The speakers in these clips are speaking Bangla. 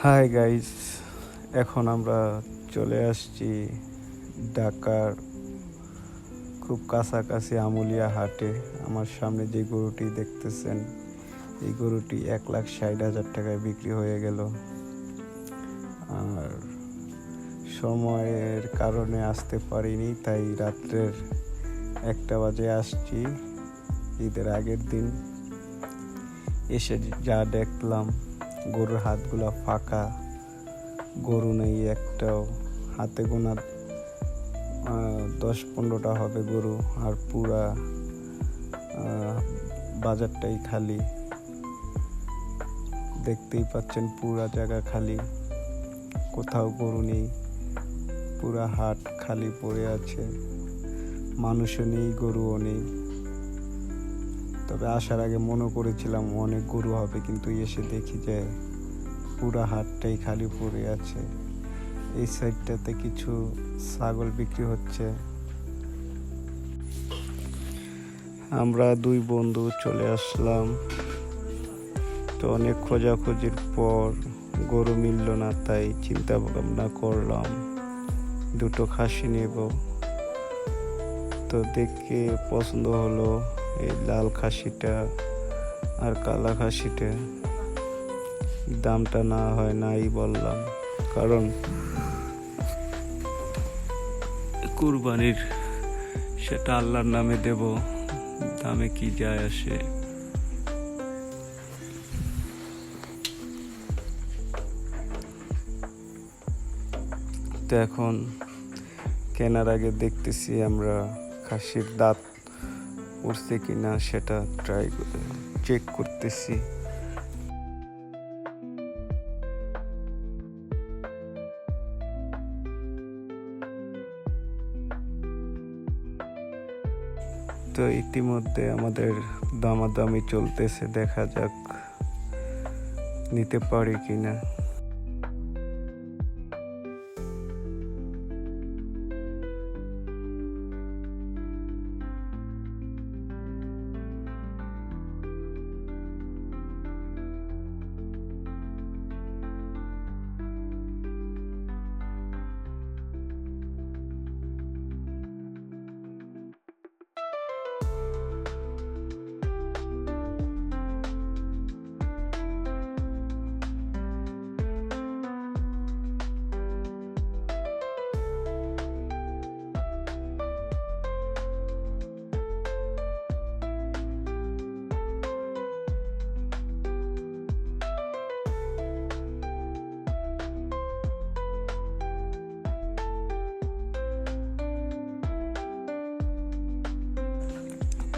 হাই গাইস, এখন আমরা চলে আসছি ঢাকার খুব কাছাকাছি আমুলিয়া হাটে। আমার সামনে যে গরুটি দেখতেছেন, এই গরুটি 1,60,000 টাকায় বিক্রি হয়ে গেল। আর সময়ের কারণে আসতে পারিনি, তাই রাত্রের 1টা বাজে আসছি। ঈদের আগের দিন এসে যা দেখলাম, গরুর হাতগুলা ফাঁকা, গরু নেই একটাও। হাতে গোনা 10-15টা হবে গরু, আর পুরা বাজারটাই খালি। দেখতেই পাচ্ছেন পুরা জায়গা খালি, কোথাও গরু নেই, পুরা হাট খালি পড়ে আছে, মানুষও নেই, গরুও নেই। তবে আসার আগে মনে করেছিলাম অনেক গরু হবে, কিন্তু এসে দেখি যে পুরা হাটটাই খালি পড়ে আছে। এই সাইডটাতে কিছু ছাগল বিক্রি হচ্ছে। আমরা 2 বন্ধু চলে আসলাম। তো অনেক খোঁজাখুঁজির পর গরু মিলল না, তাই চিন্তা ভাবনা করলাম 2টো খাসি নেব। তো দেখে পছন্দ হলো এই লাল খাসিটা আর কালা খাসিটা। দামটা না হয় নাই বললাম, কারণ কুরবানির সেটা আল্লাহর নামে দেব, দামে কি যায় আসে। তো এখন কেনার আগে দেখতেছি আমরা খাসির দাঁত উঠছে কিনা, সেটা চেক করতেছি। তো ইতিমধ্যে আমাদের দামাদামি চলতেছে, দেখা যাক নিতে পারি কিনা।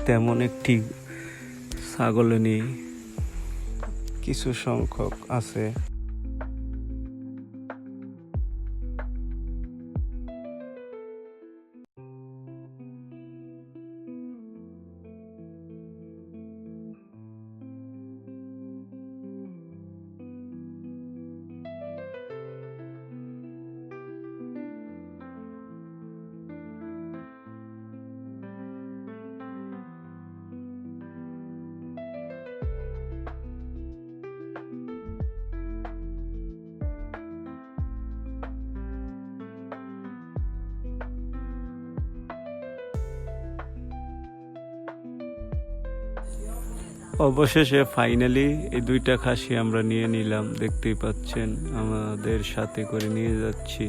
তেমন একটি ছাগল নেই, কিছু সংখ্যক আছে। অবশেষে ফাইনালি এই 2টা খাসি আমরা নিয়ে নিলাম। দেখতেই পাচ্ছেন, আমাদের সাথে করে নিয়ে যাচ্ছি।